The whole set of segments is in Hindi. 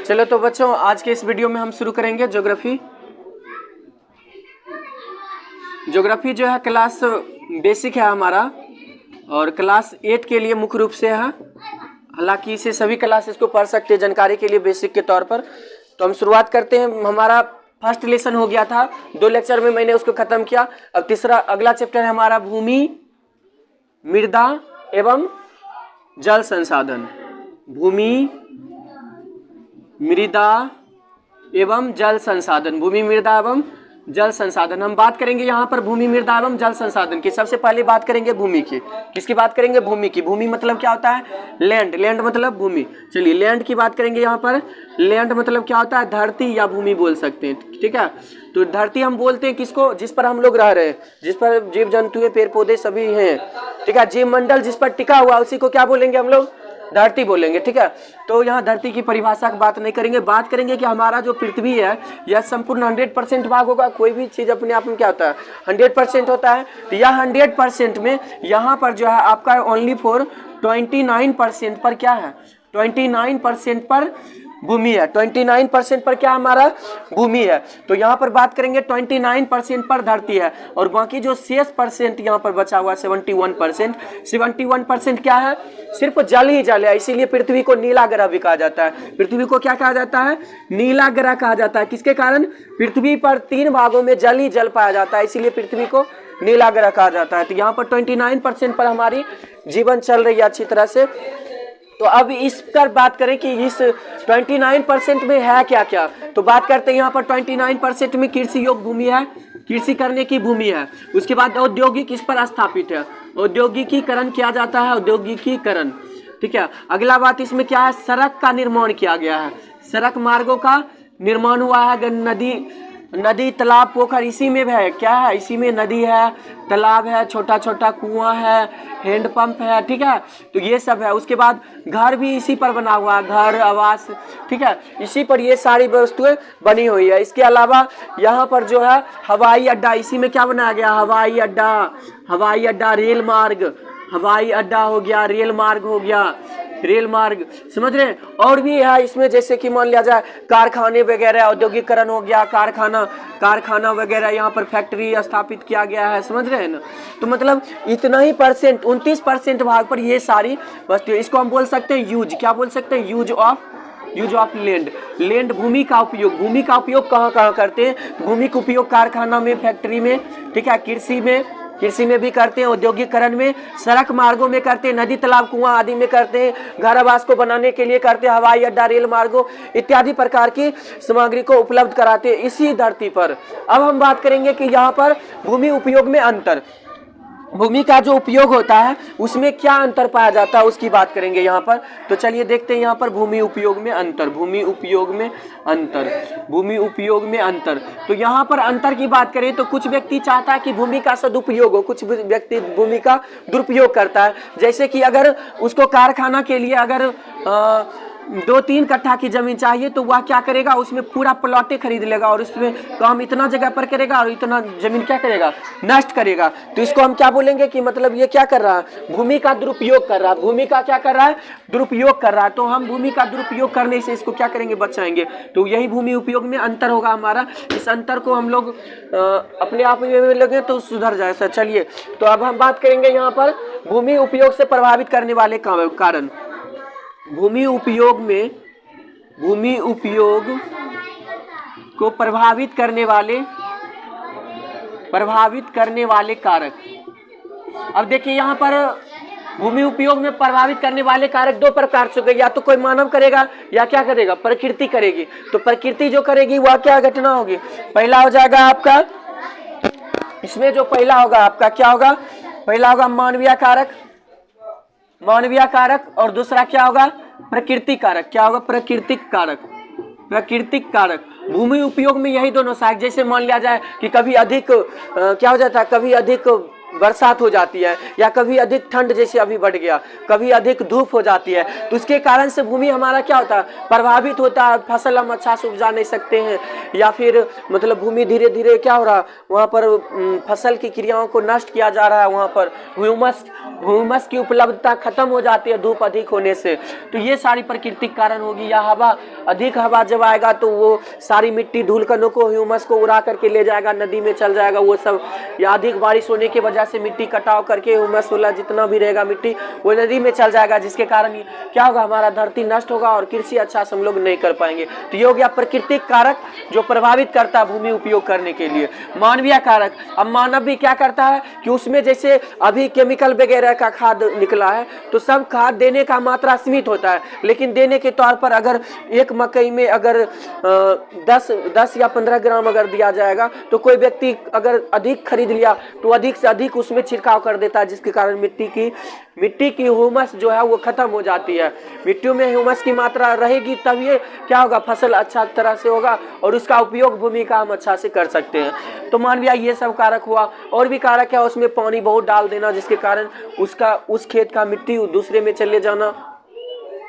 चलो तो बच्चों, आज के इस वीडियो में हम शुरू करेंगे ज्योग्राफी। ज्योग्राफी जो है क्लास बेसिक है हमारा, और क्लास 8 के लिए मुख्य रूप से है। हालांकि इसे सभी क्लासेस को पढ़ सकते हैं जानकारी के लिए बेसिक के तौर पर। तो हम शुरुआत करते हैं। हमारा फर्स्ट लेसन हो गया था, 2 लेक्चर में मैंने उसको खत्म किया। अब तीसरा अगला चैप्टर है हमारा भूमि, मृदा एवं जल संसाधन। भूमि, मृदा एवं जल संसाधन। भूमि, मृदा एवं जल संसाधन हम बात करेंगे यहाँ पर भूमि, मृदा एवं जल संसाधन की। सबसे पहले बात करेंगे भूमि की। किसकी बात करेंगे? भूमि की। भूमि मतलब क्या होता है? लैंड। लैंड मतलब भूमि। चलिए लैंड की बात करेंगे यहाँ पर। लैंड मतलब क्या होता है? धरती या भूमि बोल सकते हैं, ठीक है। तो धरती हम बोलते हैं किसको? जिस पर हम लोग रह रहे हैं, जिस पर जीव जंतु पेड़ पौधे सभी हैं, ठीक है। जीव मंडल जिस पर टिका हुआ उसी को क्या बोलेंगे हम लोग? धरती बोलेंगे, ठीक है। तो यहाँ धरती की परिभाषा की बात नहीं करेंगे। बात करेंगे कि हमारा जो पृथ्वी है यह संपूर्ण 100% भाग होगा। कोई भी चीज अपने आप में क्या होता है? 100% होता है। तो यह 100% में यहाँ पर जो है आपका ओनली फॉर 29% पर क्या है? 29% पर भूमि है। 29% पर क्या हमारा? भूमि है। तो यहाँ पर बात करेंगे 29% पर धरती है, और बाकी जो शेष परसेंट यहाँ पर बचा हुआ 71% क्या है? सिर्फ जल ही जल है। इसीलिए पृथ्वी को नीला ग्रह भी कहा जाता है। पृथ्वी को क्या कहा जाता है? नीला ग्रह कहा जाता है। किसके कारण? पृथ्वी पर 3 भागों में जल ही जल पाया जाता है, इसीलिए पृथ्वी को नीला ग्रह कहा जाता है। तो यहाँ पर 29% पर हमारी जीवन चल रही है अच्छी तरह से। तो अब इस पर बात करें कि इस 29% में है क्या क्या। तो बात करते हैं यहाँ पर 29% में कृषि योग्य भूमि है, कृषि करने की भूमि है। उसके बाद औद्योगिक इस पर स्थापित है, औद्योगिकीकरण किया जाता है, औद्योगिकीकरण, ठीक है। अगला बात इसमें क्या है? सड़क का निर्माण किया गया है, सड़क मार्गों का निर्माण हुआ है। नदी तालाब पोखर इसी में है, क्या है? इसी में नदी है, तालाब है, छोटा छोटा कुआं है, हैंडपंप है, ठीक है। तो ये सब है। उसके बाद घर भी इसी पर बना हुआ है, घर आवास, ठीक है। इसी पर ये सारी वस्तुएं बनी हुई है। इसके अलावा यहाँ पर जो है हवाई अड्डा, इसी में क्या बनाया गया? हवाई अड्डा, हवाई अड्डा, रेल मार्ग, हवाई अड्डा हो गया, रेल मार्ग हो गया, रेल मार्ग, समझ रहे हैं। और भी है इसमें, जैसे कि मान लिया जाए कारखाने वगैरह, औद्योगिकरण हो गया, कारखाना वगैरह, यहाँ पर फैक्ट्री स्थापित किया गया है, समझ रहे हैं ना। तो मतलब इतना ही परसेंट, 29% भाग पर ये सारी वस्तुएं। इसको हम बोल सकते हैं यूज, क्या बोल सकते हैं? Use of land. लैंड भूमि का उपयोग। भूमि का उपयोग कहाँ कहाँ करते हैं? भूमि का उपयोग कारखाना में, फैक्ट्री में, ठीक है, कृषि में भी करते हैं, औद्योगिकरण में, सड़क मार्गों में करते हैं, नदी तालाब कुआं आदि में करते हैं, घर आवास को बनाने के लिए करते हैं, हवाई अड्डा, रेल मार्गों इत्यादि प्रकार की सामग्री को उपलब्ध कराते हैं इसी धरती पर। अब हम बात करेंगे कि यहाँ पर भूमि उपयोग में अंतर, भूमि का जो उपयोग होता है उसमें क्या अंतर पाया जाता है उसकी बात करेंगे यहाँ पर। तो चलिए देखते हैं यहाँ पर भूमि उपयोग में अंतर। भूमि उपयोग में अंतर, भूमि उपयोग में अंतर। तो यहाँ पर अंतर की बात करें तो कुछ व्यक्ति चाहता है कि भूमि का सदुपयोग हो, कुछ व्यक्ति भूमि का दुरुपयोग करता है। जैसे कि अगर उसको कारखाना के लिए अगर 2-3 कट्ठा की जमीन चाहिए तो वह क्या करेगा? उसमें पूरा प्लॉटें खरीद लेगा और उसमें काम इतना जगह पर करेगा और इतना जमीन क्या करेगा? नष्ट करेगा। तो इसको हम क्या बोलेंगे कि मतलब ये क्या कर रहा है? भूमि का दुरुपयोग कर रहा है। भूमि का क्या कर रहा है? दुरुपयोग कर रहा है। तो हम भूमि का दुरुपयोग करने से इसको क्या करेंगे? बचाएंगे। तो यही भूमि उपयोग में अंतर होगा हमारा। इस अंतर को हम लोग अपने आप में लगे तो सुधर जाए सर। चलिए तो अब हम बात करेंगे यहाँ पर भूमि उपयोग से प्रभावित करने वाले कारण। भूमि उपयोग को प्रभावित करने वाले कारक। अब देखिए यहाँ पर भूमि उपयोग में प्रभावित करने वाले कारक 2 प्रकार से, या तो कोई मानव करेगा या क्या करेगा? प्रकृति करेगी। तो प्रकृति जो करेगी वह क्या घटना होगी? पहला हो जाएगा आपका, इसमें जो पहला होगा आपका क्या होगा? पहला होगा मानवीय कारक, और दूसरा क्या होगा? प्राकृतिक कारक। क्या होगा? प्राकृतिक कारक। भूमि उपयोग में यही दोनों सहायक। जैसे मान लिया जाए कि कभी अधिक क्या हो जाता है? कभी अधिक बरसात हो जाती है, या कभी अधिक ठंड जैसे अभी बढ़ गया, कभी अधिक धूप हो जाती है, तो उसके कारण से भूमि हमारा क्या होता है, प्रभावित होता है। फसल हम अच्छा से उपजा नहीं सकते हैं, या फिर मतलब भूमि धीरे धीरे क्या हो रहा है, वहाँ पर फसल की क्रियाओं को नष्ट किया जा रहा है, वहाँ पर ह्यूमस की उपलब्धता खत्म हो जाती है धूप अधिक होने से। तो ये सारी प्राकृतिक कारण होगी। या हवा, अधिक हवा जब आएगा तो वो सारी मिट्टी धूल कणों को, ह्यूमस को उड़ा करके ले जाएगा, नदी में चल जाएगा वो सब। या अधिक बारिश होने की वजह से मिट्टी कटाव करके ह्यूमस वाला जितना भी रहेगा मिट्टी वो नदी में चल जाएगा, जिसके कारण क्या होगा, हमारा धरती नष्ट होगा और कृषि अच्छा से हम लोग नहीं कर पाएंगे। तो ये हो गया प्राकृतिक कारक जो प्रभावित करता है भूमि उपयोग करने के लिए। मानवीय कारक, अब मानव भी क्या करता है कि उसमें जैसे अभी केमिकल वगैरह का खाद निकला है, तो सब खाद देने का मात्रा सीमित होता है, लेकिन देने के तौर पर अगर एक मकई में अगर 10 या 15 ग्राम अगर दिया जाएगा, तो कोई व्यक्ति अगर अधिक खरीद लिया तो अधिक से अधिक उसमें छिड़काव कर देता है, जिसके कारण मिट्टी की ह्यूमस जो है वो खत्म हो जाती है। मिट्टी में ह्यूमस की मात्रा रहेगी तब ये क्या होगा, फसल अच्छा तरह से होगा और उसका उपयोग भूमि का हम अच्छा से कर सकते हैं। तो मान लिया ये सब कारक हुआ। और भी कारक है, उसमें पानी बहुत डाल देना, जिसके कारण उस खेत का मिट्टी दूसरे में चले जाना,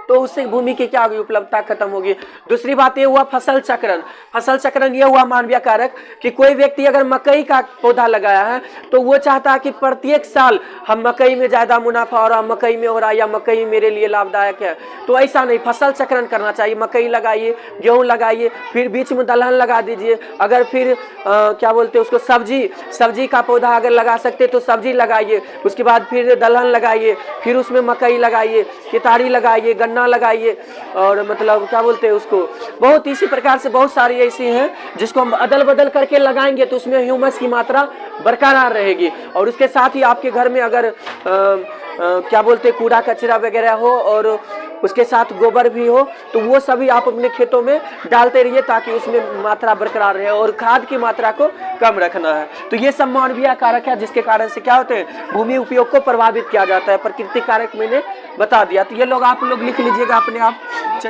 तो उससे भूमि की क्या होगी, उपलब्धता खत्म होगी। दूसरी बात ये हुआ फसल चक्रण। फसल चक्रण ये हुआ मानवीय कारक कि कोई व्यक्ति अगर मकई का पौधा लगाया है तो वो चाहता है कि प्रत्येक साल हम मकई में ज्यादा मुनाफा हो रहा, मकई में हो रहा, या मकई मेरे लिए लाभदायक है। तो ऐसा नहीं, फसल चक्रण करना चाहिए। मकई लगाइए, गेहूं लगाइए, फिर बीच में दलहन लगा दीजिए। अगर फिर क्या बोलते हैं उसको, सब्जी का पौधा अगर लगा सकते तो सब्जी लगाइए, उसके बाद फिर दलहन लगाइए, फिर उसमें मकई लगाइए, केतारी लगाइए, गन्ना लगाइए, और मतलब क्या बोलते हैं उसको, बहुत इसी प्रकार से बहुत सारी ऐसी हैं जिसको हम अदल बदल करके लगाएंगे तो उसमें ह्यूमस की मात्रा बरकरार रहेगी। और उसके साथ ही आपके घर में अगर क्या बोलते हैं कूड़ा कचरा वगैरह हो और उसके साथ गोबर भी हो, तो वो सभी आप अपने खेतों में डालते रहिए ताकि उसमें मात्रा बरकरार रहे, और खाद की मात्रा को कम रखना है। तो ये सब मानवीय कारक है जिसके कारण से क्या होते हैं, भूमि उपयोग को प्रभावित किया जाता है। प्राकृतिक कारक मैंने बता दिया, तो ये लोग आप लोग लिख लीजिएगा अपने आप।